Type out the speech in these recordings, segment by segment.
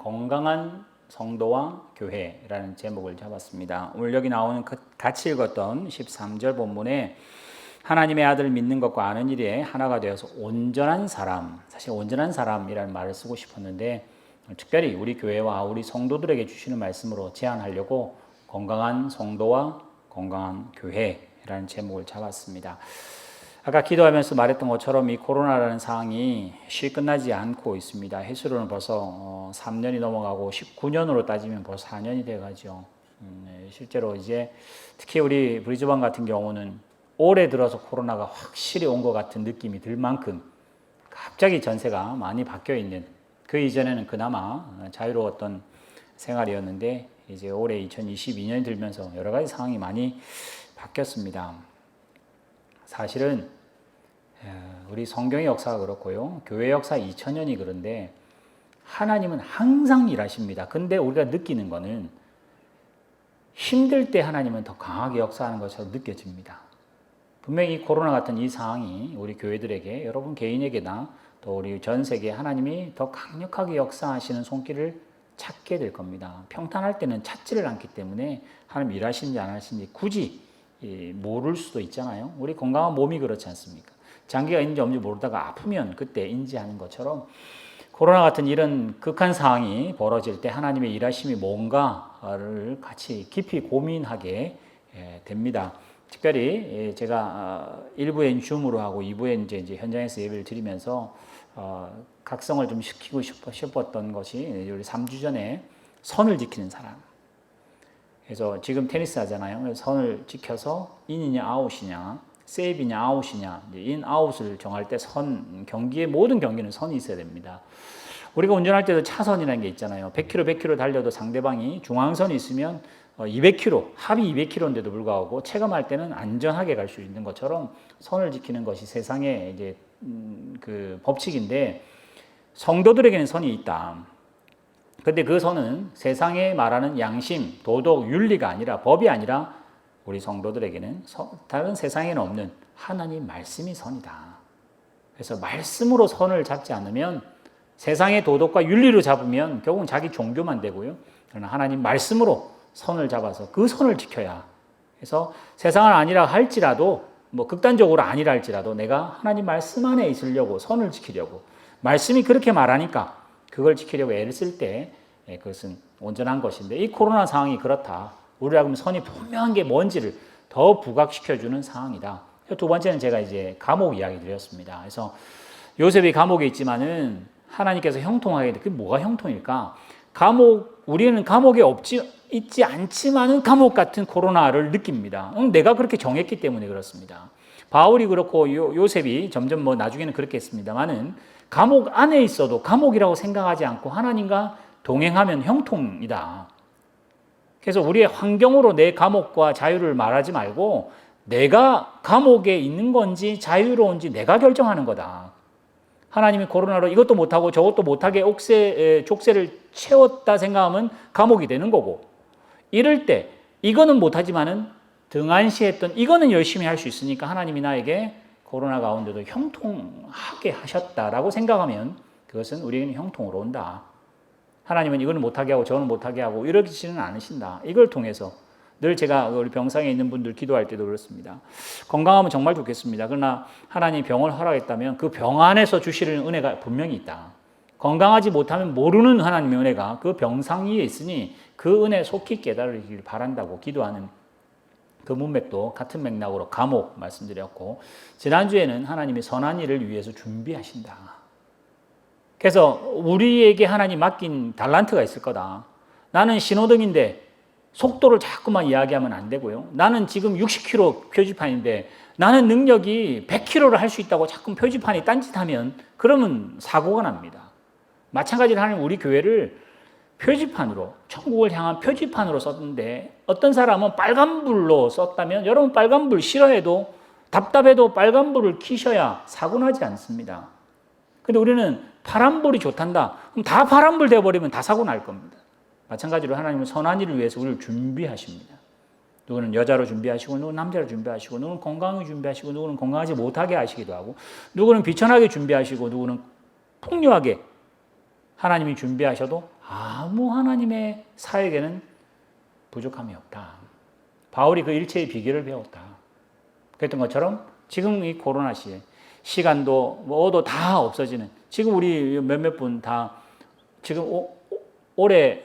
건강한 성도와 교회라는 제목을 잡았습니다. 오늘 여기 나오는 같이 읽었던 13절 본문에 하나님의 아들을 믿는 것과 아는 일에 하나가 되어서 온전한 사람, 사실 온전한 사람이라는 말을 쓰고 싶었는데 특별히 우리 교회와 우리 성도들에게 주시는 말씀으로 제안하려고 건강한 성도와 건강한 교회라는 제목을 잡았습니다. 아까 기도하면서 말했던 것처럼 이 코로나라는 상황이 쉽게 끝나지 않고 있습니다. 해수로는 벌써 3년이 넘어가고 19년으로 따지면 벌써 4년이 돼가죠. 실제로 이제 특히 우리 브리즈번 같은 경우는 올해 들어서 코로나가 확실히 온 것 같은 느낌이 들 만큼 갑자기 전세가 많이 바뀌어 있는, 그 이전에는 그나마 자유로웠던 생활이었는데 이제 올해 2022년이 들면서 여러 가지 상황이 많이 바뀌었습니다. 사실은 우리 성경의 역사가 그렇고요, 교회 역사 2000년이 그런데 하나님은 항상 일하십니다. 근데 우리가 느끼는 거는 힘들 때 하나님은 더 강하게 역사하는 것처럼 느껴집니다. 분명히 코로나 같은 이 상황이 우리 교회들에게, 여러분 개인에게나 또 우리 전 세계에 하나님이 더 강력하게 역사하시는 손길을 찾게 될 겁니다. 평탄할 때는 찾지를 않기 때문에 하나님 일하시는지 안 하시는지 굳이 모를 수도 있잖아요. 우리 건강한 몸이 그렇지 않습니까? 장기가 있는지 없는지 모르다가 아프면 그때 인지하는 것처럼 코로나 같은 이런 극한 상황이 벌어질 때 하나님의 일하심이 뭔가를 같이 깊이 고민하게 됩니다. 특별히 제가 1부엔 줌으로 하고 2부엔 이제 현장에서 예배를 드리면서 각성을 좀 시키고 싶었던 것이 우리 3주 전에 선을 지키는 사람. 그래서 지금 테니스 하잖아요. 선을 지켜서 인이냐 아웃이냐, 세이브냐 아웃이냐, 인 아웃을 정할 때 경기의 모든 경기는 선이 있어야 됩니다. 우리가 운전할 때도 차선이라는 게 있잖아요. 100km, 100km 달려도 상대방이 중앙선이 있으면 200km, 합이 200km인데도 불구하고 체감할 때는 안전하게 갈 수 있는 것처럼 선을 지키는 것이 세상의 이제 그 법칙인데, 성도들에게는 선이 있다. 근데 그 선은 세상에 말하는 양심, 도덕, 윤리가 아니라, 법이 아니라 우리 성도들에게는 다른 세상에는 없는 하나님 말씀이 선이다. 그래서 말씀으로 선을 잡지 않으면, 세상의 도덕과 윤리로 잡으면 결국은 자기 종교만 되고요. 그러나 하나님 말씀으로 선을 잡아서 그 선을 지켜야. 그래서 세상은 아니라 할지라도, 뭐 극단적으로 아니라 할지라도 내가 하나님 말씀 안에 있으려고, 선을 지키려고, 말씀이 그렇게 말하니까 그걸 지키려고 애를 쓸 때 그것은 온전한 것인데, 이 코로나 상황이 그렇다. 우리라고 하면 선이 분명한 게 뭔지를 더 부각시켜주는 상황이다. 두 번째는 제가 이제 감옥 이야기 드렸습니다. 그래서 요셉이 감옥에 있지만은 하나님께서 형통하게, 그게 뭐가 형통일까? 우리는 감옥에 있지 않지만은 감옥 같은 코로나를 느낍니다. 내가 그렇게 정했기 때문에 그렇습니다. 바울이 그렇고 요셉이 점점 나중에는 그렇게 했습니다만은 감옥 안에 있어도 감옥이라고 생각하지 않고 하나님과 동행하면 형통이다. 그래서 우리의 환경으로 내 감옥과 자유를 말하지 말고 내가 감옥에 있는 건지 자유로운지 내가 결정하는 거다. 하나님이 코로나로 이것도 못하고 저것도 못하게 족쇄를 채웠다 생각하면 감옥이 되는 거고, 이럴 때 이거는 못하지만은 등한시했던 이거는 열심히 할 수 있으니까 하나님이 나에게 코로나 가운데도 형통하게 하셨다라고 생각하면 그것은 우리에게는 형통으로 온다. 하나님은 이거는 못하게 하고 저거는 못하게 하고 이러지는 않으신다. 이걸 통해서 늘 제가 우리 병상에 있는 분들 기도할 때도 그렇습니다. 건강하면 정말 좋겠습니다. 그러나 하나님이 병을 허락했다면 그 병 안에서 주시는 은혜가 분명히 있다. 건강하지 못하면 모르는 하나님의 은혜가 그 병상 위에 있으니 그 은혜 속히 깨달으길 바란다고 기도하는 그 문맥도 같은 맥락으로 감옥 말씀드렸고, 지난주에는 하나님이 선한 일을 위해서 준비하신다. 그래서 우리에게 하나님 맡긴 달란트가 있을 거다. 나는 신호등인데 속도를 자꾸만 이야기하면 안 되고요. 나는 지금 60km 표지판인데 나는 능력이 100km를 할 수 있다고 자꾸 표지판이 딴짓하면 그러면 사고가 납니다. 마찬가지로 하나님 우리 교회를 표지판으로, 천국을 향한 표지판으로 썼는데 어떤 사람은 빨간불로 썼다면, 여러분 빨간불 싫어해도 답답해도 빨간불을 켜셔야 사고 나지 않습니다. 근데 우리는 파란불이 좋단다. 그럼 다 파란불 되어버리면 다 사고 날 겁니다. 마찬가지로 하나님은 선한 일을 위해서 우리를 준비하십니다. 누구는 여자로 준비하시고, 누구는 남자로 준비하시고, 누구는 건강하게 준비하시고, 누구는 건강하지 못하게 하시기도 하고, 누구는 비천하게 준비하시고, 누구는 풍요하게 하나님이 준비하셔도 아무 하나님의 사역에는 부족함이 없다. 바울이 그 일체의 비결을 배웠다. 그랬던 것처럼 지금 이 코로나 시에 시간도 뭐도 다 없어지는, 지금 우리 몇몇 분 다 지금 올해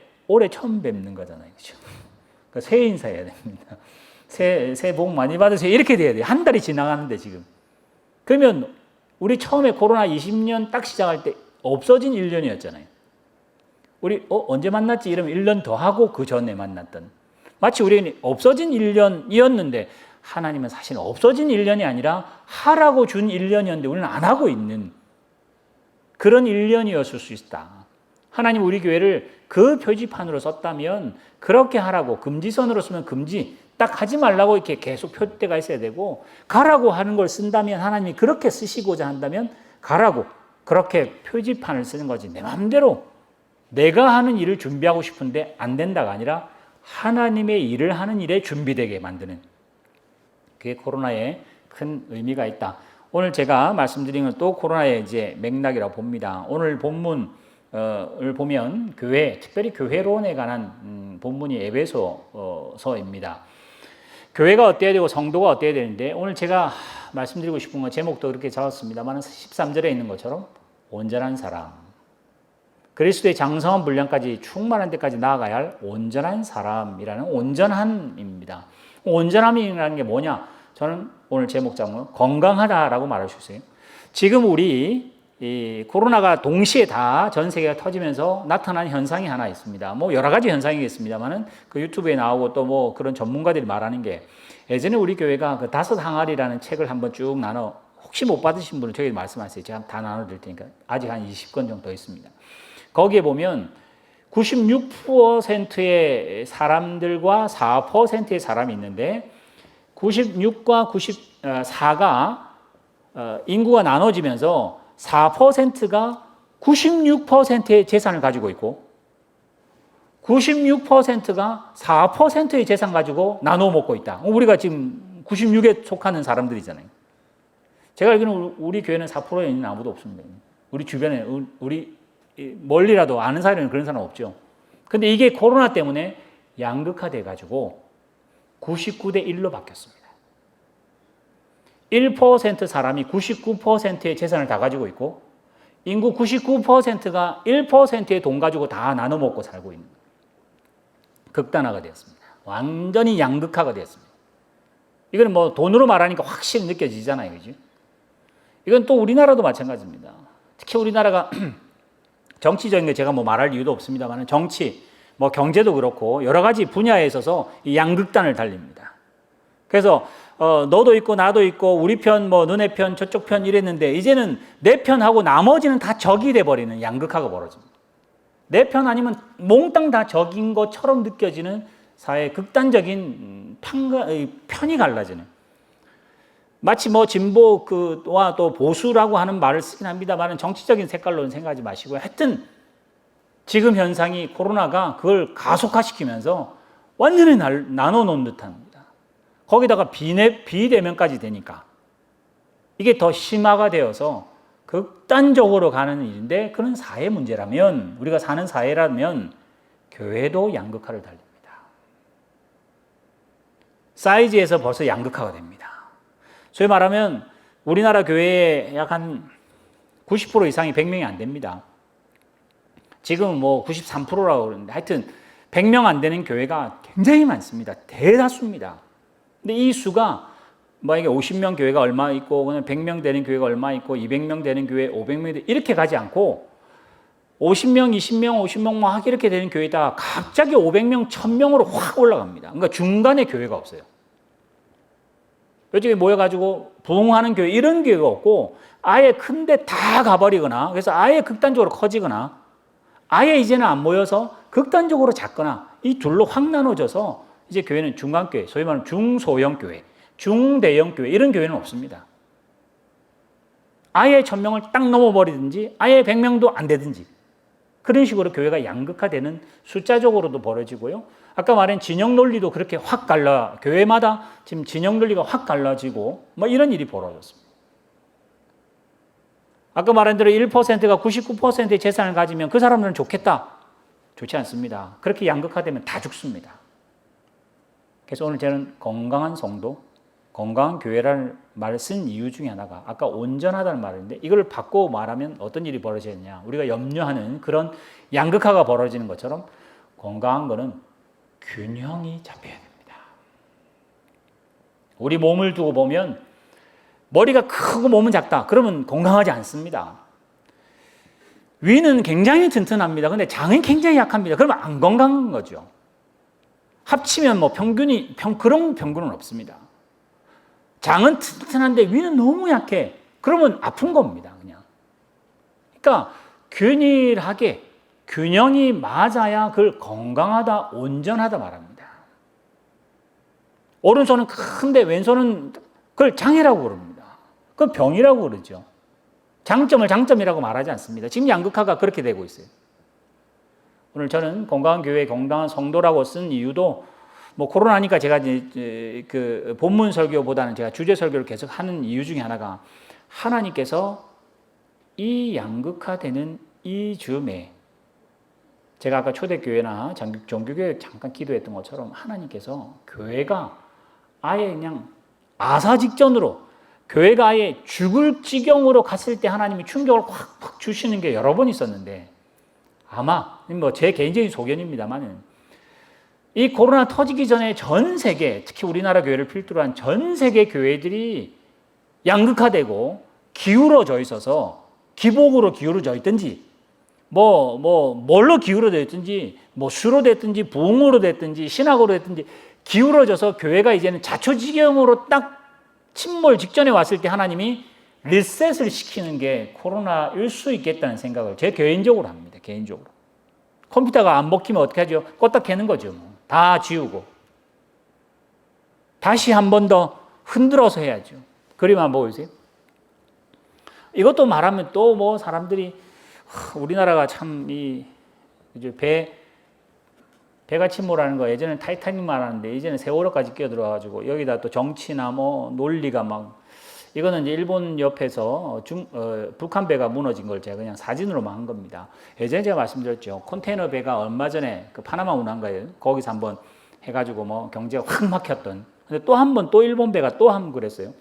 처음 뵙는 거잖아요. 그렇죠? 그러니까 새해 인사해야 됩니다. 새해 복 많이 받으세요. 이렇게 돼야 돼요. 한 달이 지나가는데 지금. 그러면 우리 처음에 코로나 20년 딱 시작할 때 없어진 1년이었잖아요. 우리 언제 만났지? 이러면 1년 더 하고 그 전에 만났던. 마치 우리는 없어진 1년이었는데 하나님은 사실 없어진 1년이 아니라 하라고 준 1년이었는데 우리는 안 하고 있는 그런 1년이었을 수 있다. 하나님 우리 교회를 그 표지판으로 썼다면 그렇게 하라고, 금지선으로 쓰면 금지, 딱 하지 말라고 이렇게 계속 표대가 있어야 되고, 가라고 하는 걸 쓴다면 하나님이 그렇게 쓰시고자 한다면 가라고 그렇게 표지판을 쓰는 거지. 내 마음대로 내가 하는 일을 준비하고 싶은데 안 된다가 아니라 하나님의 일을 하는 일에 준비되게 만드는, 그게 코로나에 큰 의미가 있다. 오늘 제가 말씀드린 건 또 코로나의 이제 맥락이라고 봅니다. 오늘 본문을 보면 교회, 특별히 교회론에 관한 본문이 에베소서입니다. 교회가 어때야 되고 성도가 어때야 되는데, 오늘 제가 말씀드리고 싶은 건 제목도 그렇게 잡았습니다만 13절에 있는 것처럼 온전한 사람, 그리스도의 장성한 분량까지 충만한 데까지 나아가야 할 온전한 사람이라는 온전함입니다. 온전함이라는 게 뭐냐? 저는 오늘 제목 잡은 건강하다라고 말할 수 있어요. 지금 우리 이 코로나가 동시에 다 전 세계가 터지면서 나타난 현상이 하나 있습니다. 뭐 여러 가지 현상이겠습니다만은 그 유튜브에 나오고 또 뭐 그런 전문가들이 말하는 게, 예전에 우리 교회가 그 5 항아리라는 책을 한번 쭉 나눠, 혹시 못 받으신 분은 저에게 말씀하세요. 제가 다 나눠드릴 테니까. 아직 한 20권 정도 있습니다. 거기에 보면 96%의 사람들과 4%의 사람이 있는데 96과 94가 인구가 나눠지면서 4%가 96%의 재산을 가지고 있고 96%가 4%의 재산 가지고 나눠 먹고 있다. 우리가 지금 96에 속하는 사람들이잖아요. 제가 알기로는 우리 교회는 4%에 있는 아무도 없습니다. 우리 주변에, 우리 멀리라도 아는 사람은 그런 사람 없죠. 근데 이게 코로나 때문에 양극화돼 가지고 99대 1로 바뀌었습니다. 1% 사람이 99%의 재산을 다 가지고 있고 인구 99%가 1%의 돈 가지고 다 나눠 먹고 살고 있는 거예요. 극단화가 되었습니다. 완전히 양극화가 되었습니다. 이건 뭐 돈으로 말하니까 확실히 느껴지잖아요. 그죠? 이건 또 우리나라도 마찬가지입니다. 특히 우리나라가 정치적인 게 제가 뭐 말할 이유도 없습니다만 정치, 뭐 경제도 그렇고 여러 가지 분야에 있어서 이 양극단을 달립니다. 그래서 너도 있고 나도 있고 우리 편, 뭐 너네 편, 저쪽 편 이랬는데 이제는 내 편하고 나머지는 다 적이 돼버리는 양극화가 벌어집니다. 내 편 아니면 몽땅 다 적인 것처럼 느껴지는 사회의 극단적인 편이 갈라지는, 마치 뭐 진보와 또 보수라고 하는 말을 쓰긴 합니다만 정치적인 색깔로는 생각하지 마시고요. 하여튼 지금 현상이 코로나가 그걸 가속화시키면서 완전히 나눠놓은 듯합니다. 거기다가 비대면까지 되니까 이게 더 심화가 되어서 극단적으로 가는 일인데, 그런 사회 문제라면, 우리가 사는 사회라면 교회도 양극화를 달립니다. 사이즈에서 벌써 양극화가 됩니다. 소위 말하면 우리나라 교회에 약 한 90% 이상이 100명이 안 됩니다. 지금 뭐 93%라고 그러는데 하여튼 100명 안 되는 교회가 굉장히 많습니다. 대다수입니다. 근데 이 수가 만약에 50명 교회가 얼마 있고 100명 되는 교회가 얼마 있고 200명 되는 교회, 500명 이렇게 가지 않고 50명, 20명, 50명 막 이렇게 되는 교회다 갑자기 500명, 1000명으로 확 올라갑니다. 그러니까 중간에 교회가 없어요. 요즘에 모여가지고 부흥하는 교회, 이런 교회가 없고 아예 큰데 다 가버리거나, 그래서 아예 극단적으로 커지거나, 아예 이제는 안 모여서 극단적으로 작거나, 이 둘로 확 나눠져서 이제 교회는 중간교회, 소위 말하는 중소형 교회, 중대형 교회, 이런 교회는 없습니다. 아예 1000명을 딱 넘어버리든지 아예 100명도 안 되든지, 그런 식으로 교회가 양극화되는 숫자적으로도 벌어지고요. 아까 말한 진영 논리도 그렇게 확 교회마다 지금 진영 논리가 확 갈라지고 뭐 이런 일이 벌어졌습니다. 아까 말한 대로 1%가 99%의 재산을 가지면 그 사람들은 좋겠다. 좋지 않습니다. 그렇게 양극화되면 다 죽습니다. 그래서 오늘 저는 건강한 성도, 건강한 교회라는 말을 쓴 이유 중에 하나가 아까 온전하다는 말인데 이걸 바꿔 말하면 어떤 일이 벌어지느냐. 우리가 염려하는 그런 양극화가 벌어지는 것처럼 건강한 거는 균형이 잡혀야 됩니다. 우리 몸을 두고 보면 머리가 크고 몸은 작다. 그러면 건강하지 않습니다. 위는 굉장히 튼튼합니다. 근데 장은 굉장히 약합니다. 그러면 안 건강한 거죠. 합치면 뭐 그런 평균은 없습니다. 장은 튼튼한데 위는 너무 약해. 그러면 아픈 겁니다, 그냥. 그러니까 균일하게 균형이 맞아야 그걸 건강하다, 온전하다 말합니다. 오른손은 큰데 왼손은 그걸 장애라고 그럽니다. 그건 병이라고 그러죠. 장점을 장점이라고 말하지 않습니다. 지금 양극화가 그렇게 되고 있어요. 오늘 저는 건강한 교회, 건강한 성도라고 쓴 이유도 뭐 코로나니까 제가 이제 그 본문 설교보다는 제가 주제 설교를 계속 하는 이유 중에 하나가 하나님께서 이 양극화되는 이 즈음에 제가 아까 초대교회나 정규교회 잠깐 기도했던 것처럼 하나님께서 교회가 아예 그냥 아사 직전으로 교회가 아예 죽을 지경으로 갔을 때 하나님이 충격을 확 주시는 게 여러 번 있었는데 아마 뭐 제 개인적인 소견입니다만은 이 코로나 터지기 전에 전 세계 특히 우리나라 교회를 필두로 한 전 세계 교회들이 양극화되고 기울어져 있어서 기복으로 기울어져 있든지 뭘로 기울어져 있든지 뭐 수로 됐든지 부흥으로 됐든지 신학으로 됐든지 기울어져서 교회가 이제는 자초지경으로 딱 침몰 직전에 왔을 때 하나님이 리셋을 시키는 게 코로나일 수 있겠다는 생각을 제 개인적으로 합니다. 개인적으로. 컴퓨터가 안 먹히면 어떻게 하죠? 껐다 켜는 거죠. 다 지우고. 다시 한 번 더 흔들어서 해야죠. 그림 한번 보여주세요. 이것도 말하면 또 뭐 사람들이 우리나라가 참 배가 침몰하는 거 예전에는 타이타닉만 하는데 이제는 세월호까지 끼어들어가지고 여기다 또 정치나 뭐 논리가 막 이거는 이제 일본 옆에서 북한 배가 무너진 걸 제가 그냥 사진으로만 한 겁니다. 예전에 제가 말씀드렸죠. 컨테이너 배가 얼마 전에 그 파나마 운항가에 거기서 한번 해가지고 뭐 경제가 확 막혔던. 근데 또 한 번 또 일본 배가 또 한 번 그랬어요.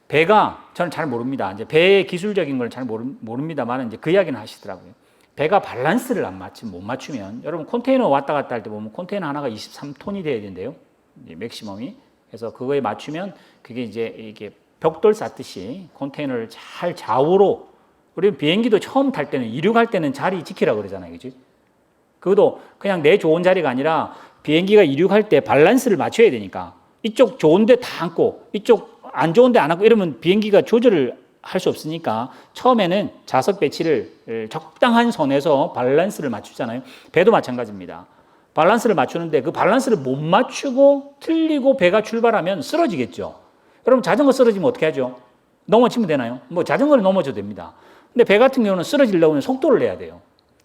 배가 저는 잘 모릅니다. 이제 배의 기술적인 걸 잘 모릅니다만 이제 그 이야기는 하시더라고요. 배가 밸런스를 못 맞추면 여러분 컨테이너 왔다 갔다 할 때 보면 컨테이너 하나가 23톤이 돼야 된대요. 맥시멈이. 그래서 그거에 맞추면 그게 이제 이게 벽돌 쌓듯이 컨테이너를 잘 좌우로 우리 비행기도 처음 탈 때는 이륙할 때는 자리 지키라고 그러잖아요. 그렇지? 그것도 그냥 내 좋은 자리가 아니라 비행기가 이륙할 때 밸런스를 맞춰야 되니까 이쪽 좋은 데 다 앉고 이쪽 안 좋은 데 안 앉고 이러면 비행기가 조절을 할 수 없으니까 처음에는 좌석 배치를 적당한 선에서 밸런스를 맞추잖아요. 배도 마찬가지입니다. 밸런스를 맞추는데 그 밸런스를 못 맞추고 틀리고 배가 출발하면 쓰러지겠죠. 여러분 자전거 쓰러지면 어떻게 하죠? 넘어지면 되나요? 뭐 자전거는 넘어져도 됩니다. 근데 배 같은 경우는 쓰러지려고 하면 속도를 내야 돼요.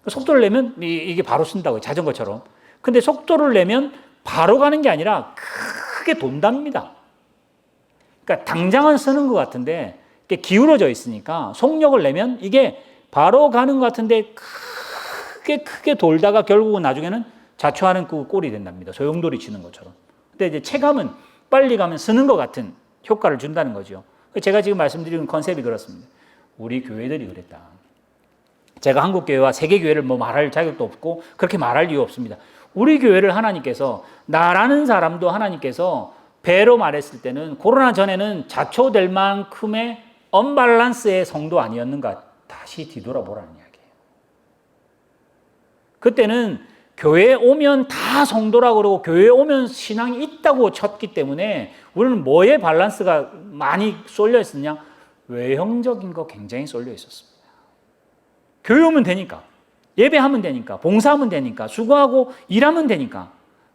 속도를 내면 이게 바로 쓴다고요. 자전거처럼. 근데 속도를 내면 바로 가는 게 아니라 크게 돈답니다. 그러니까 당장은 쓰는 것 같은데 기울어져 있으니까 속력을 내면 이게 바로 가는 것 같은데 크게 돌다가 결국은 나중에는 자초하는 그 꼴이 된답니다. 소용돌이 치는 것처럼. 근데 이제 체감은 빨리 가면 쓰는 것 같은 효과를 준다는 거죠. 제가 지금 말씀드리는 컨셉이 그렇습니다. 우리 교회들이 그랬다. 제가 한국 교회와 세계 교회를 뭐 말할 자격도 없고 그렇게 말할 이유 없습니다. 우리 교회를 하나님께서 나라는 사람도 하나님께서 배로 말했을 때는 코로나 전에는 자초될 만큼의 언밸런스의 성도 아니었는가 다시 뒤돌아보라는 이야기예요. 그때는 교회에 오면 다 성도라고 그러고 교회에 오면 신앙이 있다고 쳤기 때문에 우리는 뭐에 밸런스가 많이 쏠려 있었냐? 외형적인 거 굉장히 쏠려 있었습니다. 교회 오면 되니까, 예배하면 되니까, 봉사하면 되니까, 수고하고 일하면 되니까.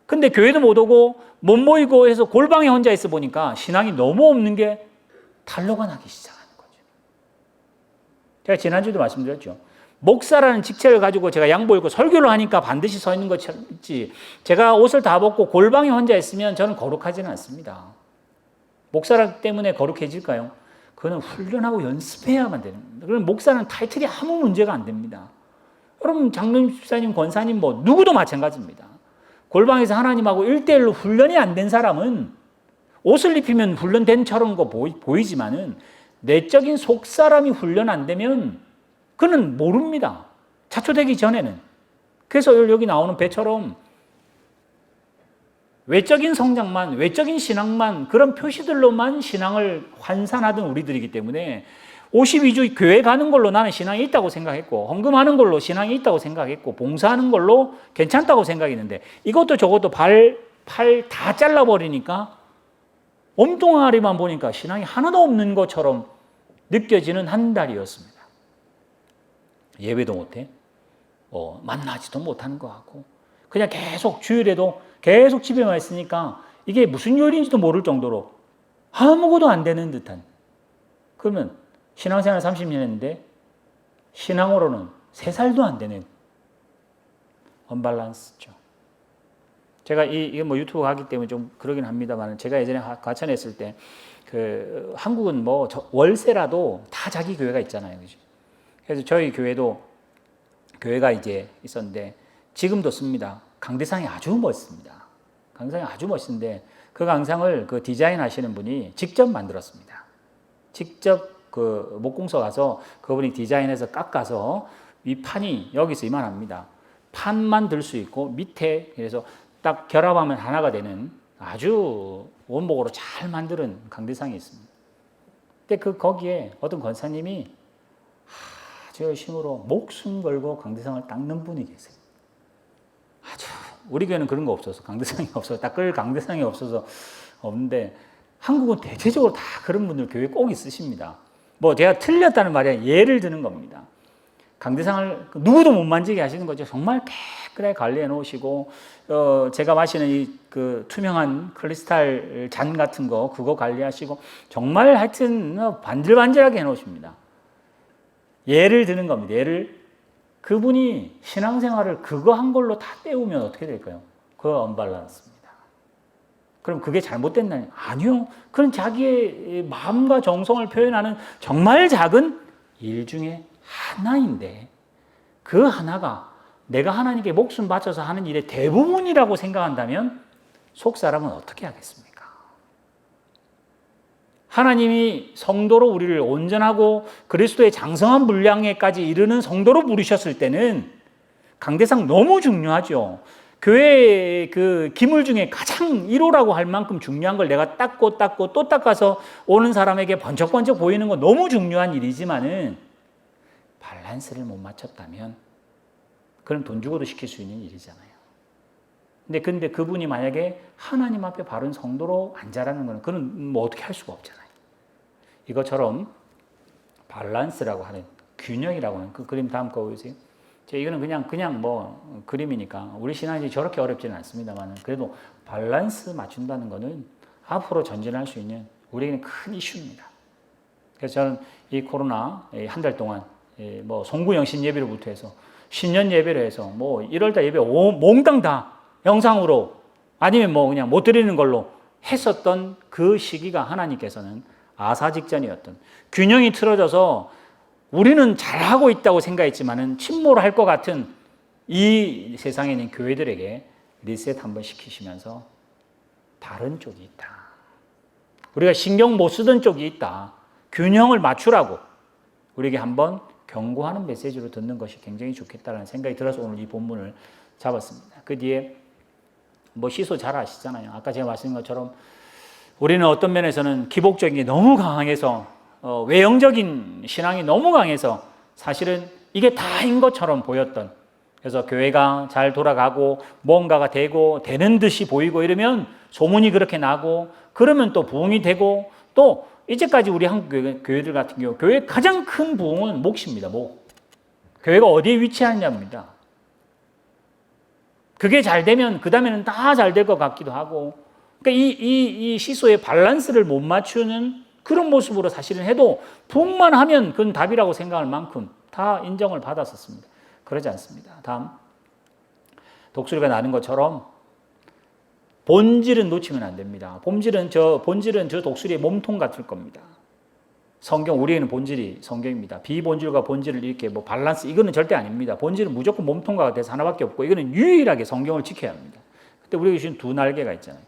근데 교회도 못 오고 못 모이고 해서 골방에 혼자 있어 보니까 신앙이 너무 없는 게 탄로가 나기 시작하는 거죠. 제가 지난주에도 말씀드렸죠. 목사라는 직책을 가지고 제가 양복 입고 설교를 하니까 반드시 서 있는 것이지 제가 옷을 다 벗고 골방에 혼자 있으면 저는 거룩하지는 않습니다. 목사라기 때문에 거룩해질까요? 그거는 훈련하고 연습해야만 되는 겁니다. 그럼 목사는 타이틀이 아무 문제가 안 됩니다. 여러분 장로님, 집사님, 권사님 뭐 누구도 마찬가지입니다. 골방에서 하나님하고 1대1로 훈련이 안 된 사람은 옷을 입히면 훈련된 처럼 거 보이지만은 내적인 속사람이 훈련 안 되면 그는 모릅니다. 자초되기 전에는. 그래서 여기 나오는 배처럼 외적인 성장만, 외적인 신앙만, 그런 표시들로만 신앙을 환산하던 우리들이기 때문에 52주 교회 가는 걸로 나는 신앙이 있다고 생각했고, 헌금하는 걸로 신앙이 있다고 생각했고, 봉사하는 걸로 괜찮다고 생각했는데, 이것도 저것도 팔 다 잘라버리니까 몸뚱아리만 보니까 신앙이 하나도 없는 것처럼 느껴지는 한 달이었습니다. 예배도 못해, 만나지도 못하는 것 같고, 그냥 계속 주일에도 계속 집에만 있으니까 이게 무슨 요일인지도 모를 정도로 아무것도 안 되는 듯한. 그러면 신앙생활 30년 했는데 신앙으로는 3살도 안 되는 언밸런스죠. 제가 이게 뭐 유튜브 하기 때문에 좀 그러긴 합니다만, 제가 예전에 과천에 있을 때 그 한국은 뭐 월세라도 다 자기 교회가 있잖아요, 그죠? 그래서 저희 교회가 이제 있었는데 지금도 씁니다. 강대상이 아주 멋있습니다. 강대상이 아주 멋있는데 그 강상을 그 디자인 하시는 분이 직접 만들었습니다. 직접 그 목공소 가서 그분이 디자인해서 깎아서 윗판이 여기서 이만합니다. 판만 들 수 있고 밑에 그래서 딱 결합하면 하나가 되는 아주 원목으로 잘 만드는 강대상이 있습니다. 근데 거기에 어떤 권사님이 아주 열심으로 목숨 걸고 강대상을 닦는 분이 계세요. 아주 우리 교회는 그런 거 없어서 강대상이 없어서 닦을 강대상이 없어서 없는데 한국은 대체적으로 다 그런 분들 교회 꼭 있으십니다. 뭐 제가 틀렸다는 말이 아니라 예를 드는 겁니다. 강대상을 누구도 못 만지게 하시는 거죠. 정말 깨끗하게 관리해 놓으시고 제가 마시는 그 투명한 크리스탈 잔 같은 거 그거 관리하시고 정말 하여튼 반질반질하게 해 놓으십니다. 예를 드는 겁니다. 그분이 신앙생활을 그거 한 걸로 다 때우면 어떻게 될까요? 그거 언밸런스입니다. 그럼 그게 잘못됐나요? 아니요. 그건 자기의 마음과 정성을 표현하는 정말 작은 일 중에 하나인데 그 하나가 내가 하나님께 목숨 바쳐서 하는 일의 대부분이라고 생각한다면 속 사람은 어떻게 하겠습니까? 하나님이 성도로 우리를 온전하고 그리스도의 장성한 분량에까지 이르는 성도로 부르셨을 때는 강대상 너무 중요하죠. 교회의 그 기물 중에 가장 1호라고 할 만큼 중요한 걸 내가 닦고 또 닦아서 오는 사람에게 번쩍번쩍 보이는 건 너무 중요한 일이지만은 밸런스를 못 맞췄다면 그럼 돈 주고도 시킬 수 있는 일이잖아요. 근데 그분이 만약에 하나님 앞에 바른 성도로 안 자라는 거는 그는 뭐 어떻게 할 수가 없잖아요. 이것처럼 밸런스라고 하는 균형이라고 하는 그 그림 다음 거 보세요. 이거는 그냥 뭐 그림이니까 우리 신앙이 저렇게 어렵지는 않습니다만 그래도 밸런스 맞춘다는 거는 앞으로 전진할 수 있는 우리에게는 큰 이슈입니다. 그래서 저는 이 코로나 한 달 동안 뭐 송구영신 예배로부터 해서 신년 예배로 해서 뭐 1월달 예배 몽땅 다 영상으로 아니면 뭐 그냥 못 드리는 걸로 했었던 그 시기가 하나님께서는 아사직전이었던 균형이 틀어져서 우리는 잘하고 있다고 생각했지만은 침몰할 것 같은 이 세상에 있는 교회들에게 리셋 한번 시키시면서 다른 쪽이 있다. 우리가 신경 못 쓰던 쪽이 있다. 균형을 맞추라고 우리에게 한번 경고하는 메시지로 듣는 것이 굉장히 좋겠다는 생각이 들어서 오늘 이 본문을 잡았습니다. 그 뒤에 뭐 시소 잘 아시잖아요. 아까 제가 말씀드린 것처럼 우리는 어떤 면에서는 기복적인 게 너무 강해서 외형적인 신앙이 너무 강해서 사실은 이게 다인 것처럼 보였던, 그래서 교회가 잘 돌아가고 뭔가가 되는 듯이 보이고 이러면 소문이 그렇게 나고 그러면 또 부흥이 되고 또 이제까지 우리 한국 교회들 같은 경우 교회의 가장 큰 부흥은 몫입니다. 목. 교회가 어디에 위치하느냐입니다. 그게 잘 되면 그 다음에는 다 잘 될 것 같기도 하고, 그러니까 이 시소의 밸런스를 못 맞추는 그런 모습으로 사실은 해도 부흥만 하면 그건 답이라고 생각할 만큼 다 인정을 받았었습니다. 그러지 않습니다. 다음 독수리가 나는 것처럼 본질은 놓치면 안 됩니다. 본질은 저 독수리의 몸통 같을 겁니다. 성경, 우리에게는 본질이 성경입니다. 비본질과 본질을 이렇게 뭐 밸런스, 이거는 절대 아닙니다. 본질은 무조건 몸통과 돼서 하나밖에 없고, 이거는 유일하게 성경을 지켜야 합니다. 근데 우리에게 주신 두 날개가 있잖아요.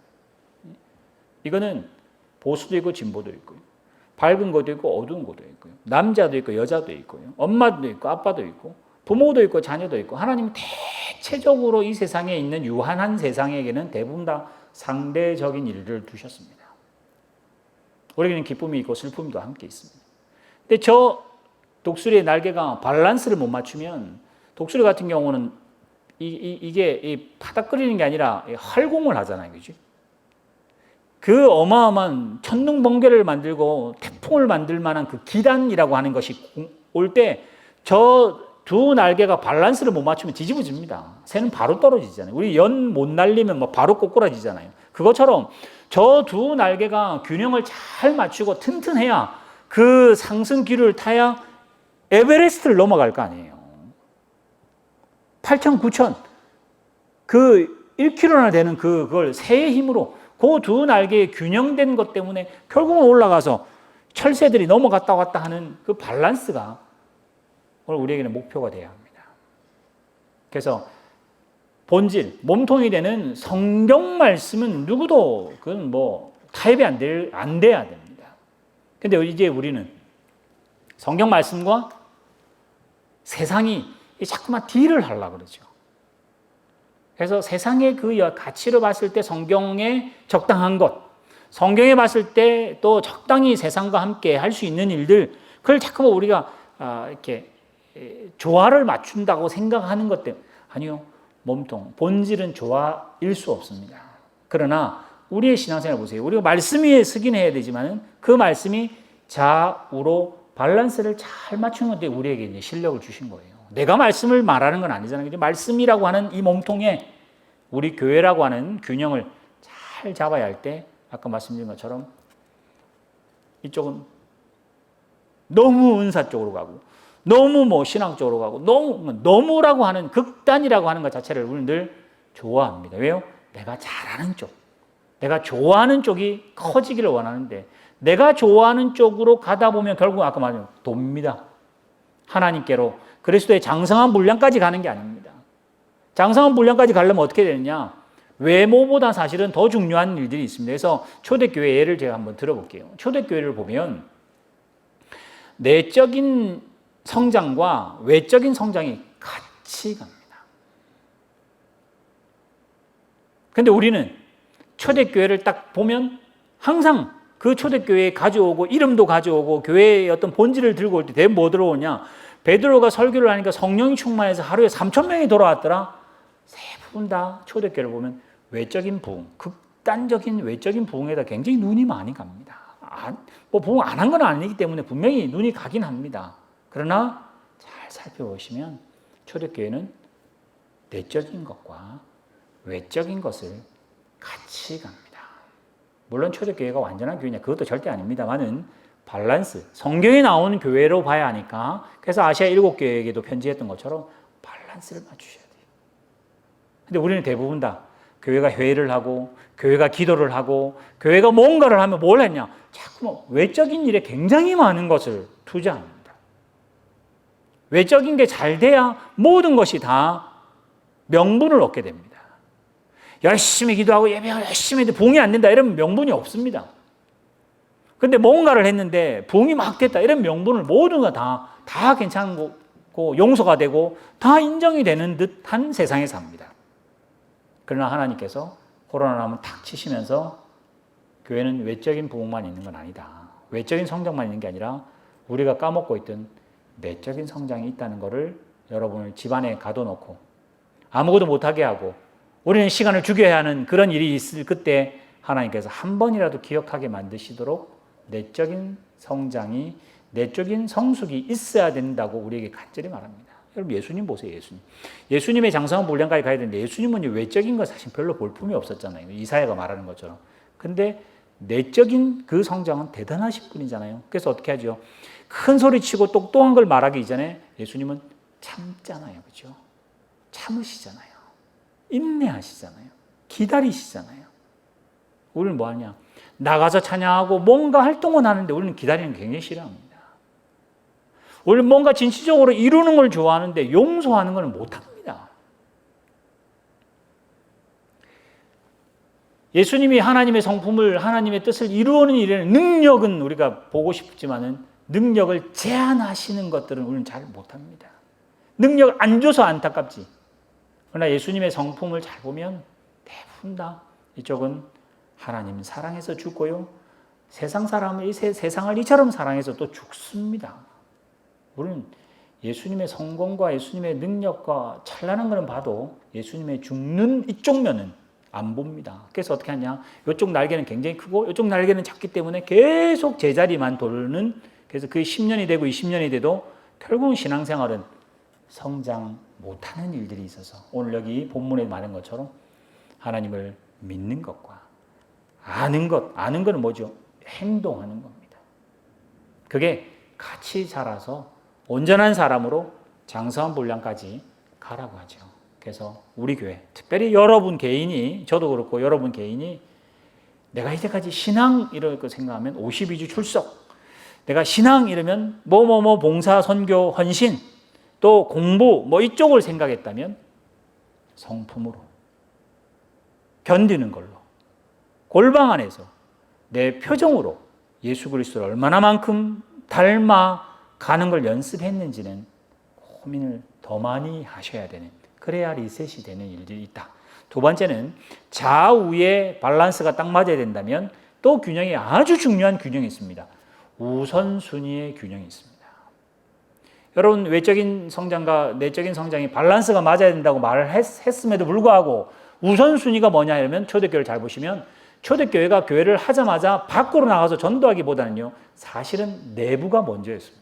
이거는 보수도 있고 진보도 있고요. 밝은 것도 있고 어두운 것도 있고요. 남자도 있고 여자도 있고요. 엄마도 있고 아빠도 있고 부모도 있고 자녀도 있고, 하나님은 대체적으로 이 세상에 있는 유한한 세상에게는 대부분 다 상대적인 일들을 두셨습니다. 우리에게는 기쁨이 있고 슬픔도 함께 있습니다. 근데 저 독수리의 날개가 밸런스를 못 맞추면, 독수리 같은 경우는 이게 파닥거리는 게 아니라 활공을 하잖아요. 그죠? 그 어마어마한 천둥 번개를 만들고 태풍을 만들 만한 그 기단이라고 하는 것이 올 때 저 두 날개가 밸런스를 못 맞추면 뒤집어집니다. 새는 바로 떨어지잖아요. 우리 연 못 날리면 뭐 바로 꼬꾸라지잖아요. 그것처럼 저 두 날개가 균형을 잘 맞추고 튼튼해야, 그 상승기를 타야 에베레스트를 넘어갈 거 아니에요. 8,000, 9,000 그 1km나 되는 그걸 새의 힘으로, 그 두 날개의 균형된 것 때문에 결국은 올라가서 철새들이 넘어갔다 왔다 하는 그 밸런스가 오늘 우리에게는 목표가 되어야 합니다. 그래서 본질, 몸통이 되는 성경 말씀은 누구도 그건 뭐 타협이 안 돼야 됩니다. 근데 이제 우리는 성경 말씀과 세상이 자꾸만 딜을 하려고 그러죠. 그래서 세상의 그 가치로 봤을 때 성경에 적당한 것, 성경에 봤을 때 또 적당히 세상과 함께 할 수 있는 일들, 그걸 자꾸 우리가 이렇게 조화를 맞춘다고 생각하는 것 때문에, 아니요. 몸통, 본질은 조화일 수 없습니다. 그러나 우리의 신앙생활 보세요. 우리가 말씀 위에 서긴 해야 되지만 그 말씀이 좌우로 밸런스를 잘 맞추는 데 우리에게 이제 실력을 주신 거예요. 내가 말씀을 말하는 건 아니잖아요. 말씀이라고 하는 이 몸통에 우리 교회라고 하는 균형을 잘 잡아야 할 때, 아까 말씀드린 것처럼 이쪽은 너무 은사 쪽으로 가고, 너무 뭐 신앙 쪽으로 가고, 너무라고 하는, 극단이라고 하는 것 자체를 우리는 늘 좋아합니다. 왜요? 내가 잘하는 쪽, 내가 좋아하는 쪽이 커지기를 원하는데, 내가 좋아하는 쪽으로 가다 보면 결국 아까 말한 돕니다. 하나님께로 그리스도의 장성한 분량까지 가는 게 아닙니다. 장성한 분량까지 가려면 어떻게 되느냐? 외모보다 사실은 더 중요한 일들이 있습니다. 그래서 초대교회 예를 제가 한번 들어볼게요. 초대교회를 보면 내적인 성장과 외적인 성장이 같이 갑니다. 그런데 우리는 초대교회를 딱 보면 항상 그 초대교회에 가져오고, 이름도 가져오고, 교회의 어떤 본질을 들고 올 때 대부분 뭐 들어오냐? 베드로가 설교를 하니까 성령이 충만해서 하루에 3,000명이 돌아왔더라. 세 분 다 초대교회를 보면 외적인 부흥, 극단적인 외적인 부흥에다 굉장히 눈이 많이 갑니다. 뭐 부흥 안 한 건 아니기 때문에 분명히 눈이 가긴 합니다. 그러나 잘 살펴보시면 초대교회는 내적인 것과 외적인 것을 같이 갑니다. 물론 초대교회가 완전한 교회냐, 그것도 절대 아닙니다만은 밸런스, 성경에 나오는 교회로 봐야 하니까, 그래서 아시아 7교회에게도 편지했던 것처럼 밸런스를 맞추셔야 돼요. 근데 우리는 대부분 다 교회가 회의를 하고, 교회가 기도를 하고, 교회가 뭔가를 하면 뭘 했냐? 자꾸 뭐 외적인 일에 굉장히 많은 것을 투자합니다. 외적인 게 잘 돼야 모든 것이 다 명분을 얻게 됩니다. 열심히 기도하고 예배하고 열심히 해도 부흥이 안 된다 이러면 명분이 없습니다. 근데 뭔가를 했는데 부흥이 막 됐다 이런 명분을 모든 거 다 괜찮고 용서가 되고 다 인정이 되는 듯한 세상에 삽니다. 그러나 하나님께서 코로나 한번 탁 치시면서 교회는 외적인 부흥만 있는 건 아니다. 외적인 성장만 있는 게 아니라 우리가 까먹고 있던 내적인 성장이 있다는 것을 여러분을 집안에 가둬놓고 아무것도 못하게 하고 우리는 시간을 죽여야 하는 그런 일이 있을 그때 하나님께서 한 번이라도 기억하게 만드시도록 내적인 성장이, 내적인 성숙이 있어야 된다고 우리에게 간절히 말합니다. 여러분 예수님 보세요. 예수님의 장성한 분량까지 가야 되는데 예수님은 외적인 거 사실 별로 볼품이 없었잖아요. 이사야가 말하는 것처럼. 근데 내적인 그 성장은 대단하신 분이잖아요. 그래서 어떻게 하죠? 큰 소리 치고 똑똑한 걸 말하기 이전에 예수님은 참잖아요. 그렇죠? 참으시잖아요. 인내하시잖아요. 기다리시잖아요. 우리는 뭐 하냐? 나가서 찬양하고 뭔가 활동은 하는데 우리는 기다리는 게 굉장히 싫어합니다. 우리는 뭔가 진취적으로 이루는 걸 좋아하는데 용서하는 걸 못합니다. 예수님이 하나님의 성품을, 하나님의 뜻을 이루는 일에는 능력은 우리가 보고 싶지만은 능력을 제한하시는 것들은 우리는 잘 못합니다. 능력을 안 줘서 안타깝지. 그러나 예수님의 성품을 잘 보면 대부분 다 이쪽은 하나님 사랑해서 죽고요. 세상 사람을, 세상을 이처럼 사랑해서 또 죽습니다. 우리는 예수님의 성공과 예수님의 능력과 찬란한 것은 봐도 예수님의 죽는 이쪽 면은 안 봅니다. 그래서 어떻게 하냐? 이쪽 날개는 굉장히 크고 이쪽 날개는 작기 때문에 계속 제자리만 돌는, 그래서 그게 10년이 되고 20년이 돼도 결국은 신앙생활은 성장 못하는 일들이 있어서 오늘 여기 본문에 말한 것처럼 하나님을 믿는 것과 아는 것은 뭐죠? 행동하는 겁니다. 그게 같이 자라서 온전한 사람으로 장성한 분량까지 가라고 하죠. 그래서 우리 교회, 특별히 여러분 개인이, 저도 그렇고 여러분 개인이 내가 이제까지 신앙 이럴 거 생각하면 52주 출석, 내가 신앙 이러면 봉사, 선교, 헌신, 또 공부 이쪽을 생각했다면 성품으로 견디는 걸로, 골방 안에서 내 표정으로 예수 그리스도를 얼마나만큼 닮아가는 걸 연습했는지는 고민을 더 많이 하셔야 되는, 그래야 리셋이 되는 일들이 있다. 두 번째는 좌우의 밸런스가 딱 맞아야 된다면 또 균형이, 아주 중요한 균형이 있습니다. 우선순위의 균형이 있습니다. 여러분, 외적인 성장과 내적인 성장이 밸런스가 맞아야 된다고 말을 했음에도 불구하고 우선순위가 뭐냐 이러면 초대교회를 잘 보시면 초대교회가 교회를 하자마자 밖으로 나가서 전도하기보다는요, 사실은 내부가 먼저였습니다.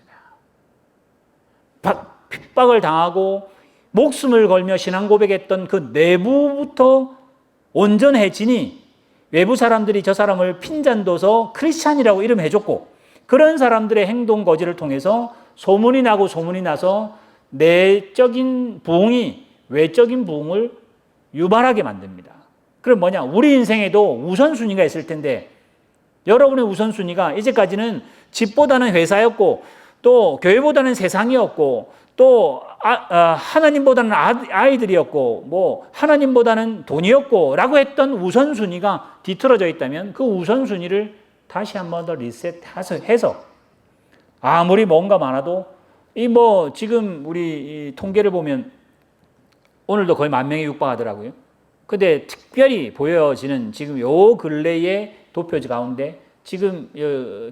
핍박을 당하고 목숨을 걸며 신앙 고백했던 그 내부부터 온전해지니 외부 사람들이 저 사람을 핀잔둬서 크리스찬이라고 이름해줬고, 그런 사람들의 행동 거지를 통해서 소문이 나서 내적인 부흥이 외적인 부흥을 유발하게 만듭니다. 그럼 뭐냐? 우리 인생에도 우선순위가 있을 텐데 여러분의 우선순위가 이제까지는 집보다는 회사였고 또 교회보다는 세상이었고 또 하나님보다는 아이들이었고 하나님보다는 돈이었고 라고 했던 우선순위가 뒤틀어져 있다면 그 우선순위를 다시 한 번 더 리셋해서 아무리 뭔가 많아도 지금 우리 통계를 보면 오늘도 거의 10,000명이 육박하더라고요. 근데 특별히 보여지는 지금 요 근래의 도표지 가운데 지금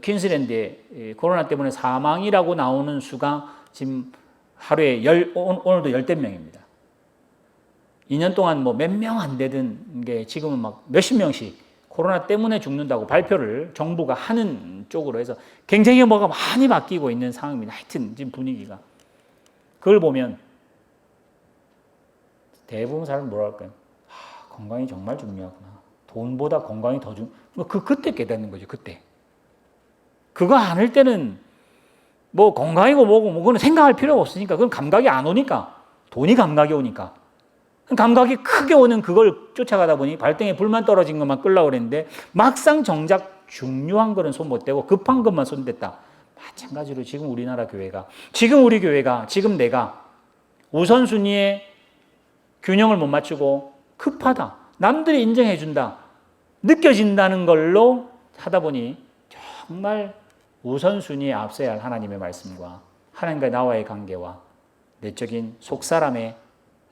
퀸즐랜드에 코로나 때문에 사망이라고 나오는 수가 지금 하루에 오늘도 10대명입니다. 2년 동안 몇 명 안 되던 게 지금은 막 몇십 명씩 코로나 때문에 죽는다고 발표를 정부가 하는 쪽으로 해서 굉장히 뭐가 많이 바뀌고 있는 상황입니다. 하여튼 지금 분위기가. 그걸 보면 대부분 사람은 뭐라 할까요? 건강이 정말 중요하구나. 돈보다 건강이 더 그때 깨닫는 거죠. 그때. 그거 안 할 때는 건강이고 그거는 생각할 필요가 없으니까, 그건 감각이 안 오니까, 돈이 감각이 오니까. 감각이 크게 오는 그걸 쫓아가다 보니 발등에 불만 떨어진 것만 끌려고 그랬는데 막상 정작 중요한 거는 손 못 대고 급한 것만 손댔다. 마찬가지로 지금 우리나라 교회가, 지금 우리 교회가, 지금 내가 우선순위에 균형을 못 맞추고 급하다, 남들이 인정해 준다, 느껴진다는 걸로 하다 보니 정말 우선순위에 앞서야 할 하나님의 말씀과 하나님과 나와의 관계와 내적인 속사람의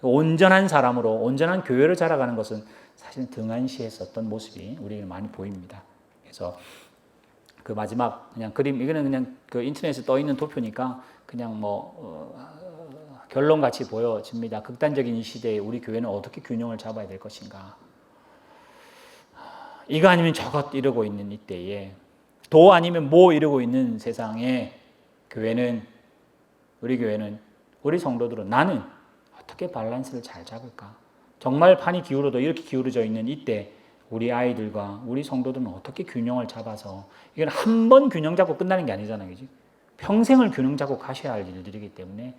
온전한 사람으로 온전한 교회를 자라가는 것은 사실 등한시했었던 모습이 우리에게 많이 보입니다. 그래서 그 마지막 그냥 그림, 이거는 그냥 그 인터넷에 떠 있는 도표니까 그냥 결론같이 보여집니다. 극단적인 이 시대에 우리 교회는 어떻게 균형을 잡아야 될 것인가. 이거 아니면 저것 이러고 있는 이때에, 도 아니면 뭐 이러고 있는 세상에 우리 교회는, 우리 성도들은 나는 어떻게 밸런스를 잘 잡을까? 정말 판이 기울어도 이렇게 기울어져 있는 이때 우리 아이들과 우리 성도들은 어떻게 균형을 잡아서, 이건 한 번 균형 잡고 끝나는 게 아니잖아요. 그치? 평생을 균형 잡고 가셔야 할 일들이기 때문에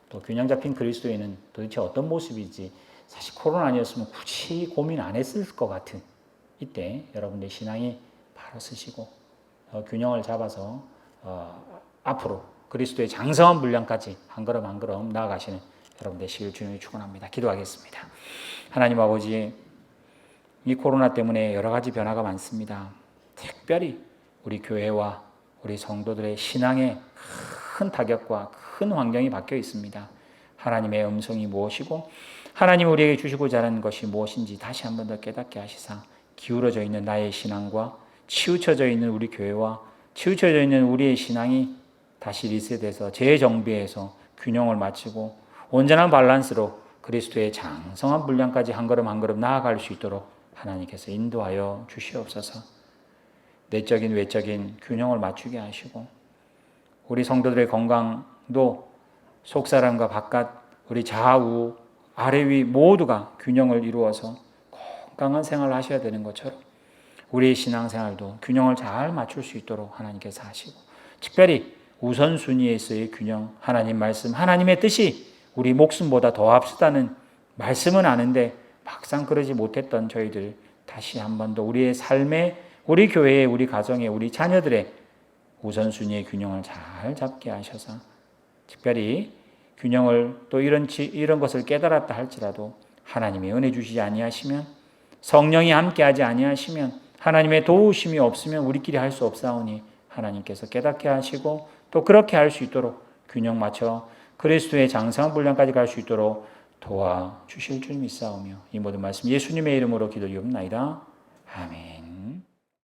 또 균형 잡힌 그리스도인은 도대체 어떤 모습이지, 사실 코로나 아니었으면 굳이 고민 안 했을 것 같은 이때 여러분의 신앙이 바로 바로 쓰시고 균형을 잡아서 앞으로 그리스도의 장성한 분량까지 한 걸음 한 걸음 나아가시는 여러분 되시길 주님이 축원합니다. 기도하겠습니다. 하나님 아버지, 이 코로나 때문에 여러 가지 변화가 많습니다. 특별히 우리 교회와 우리 성도들의 신앙에 큰 타격과 큰 환경이 바뀌어 있습니다. 하나님의 음성이 무엇이고 하나님 우리에게 주시고자 하는 것이 무엇인지 다시 한 번 더 깨닫게 하시사 기울어져 있는 나의 신앙과 치우쳐져 있는 우리 교회와 치우쳐져 있는 우리의 신앙이 다시 리셋해서 재정비해서 균형을 맞추고 온전한 밸런스로 그리스도의 장성한 분량까지 한 걸음 한 걸음 나아갈 수 있도록 하나님께서 인도하여 주시옵소서. 내적인 외적인 균형을 맞추게 하시고 우리 성도들의 건강도 속사람과 바깥 우리 좌우 아래 위 모두가 균형을 이루어서 건강한 생활을 하셔야 되는 것처럼 우리의 신앙생활도 균형을 잘 맞출 수 있도록 하나님께서 하시고 특별히 우선순위에서의 균형, 하나님 말씀, 하나님의 뜻이 우리 목숨보다 더 앞서다는 말씀은 아는데 막상 그러지 못했던 저희들 다시 한 번 더 우리의 삶에 우리 교회에 우리 가정에 우리 자녀들의 우선순위의 균형을 잘 잡게 하셔서 특별히 균형을 또 이런 것을 깨달았다 할지라도 하나님이 은혜 주시지 아니하시면 성령이 함께하지 아니하시면 하나님의 도우심이 없으면 우리끼리 할 수 없사오니 하나님께서 깨닫게 하시고 또 그렇게 할 수 있도록 균형 맞춰 그리스도의 장성한 분량까지 갈 수 있도록 도와주실 줄 믿사오며 이 모든 말씀 예수님의 이름으로 기도리옵나이다. 아멘.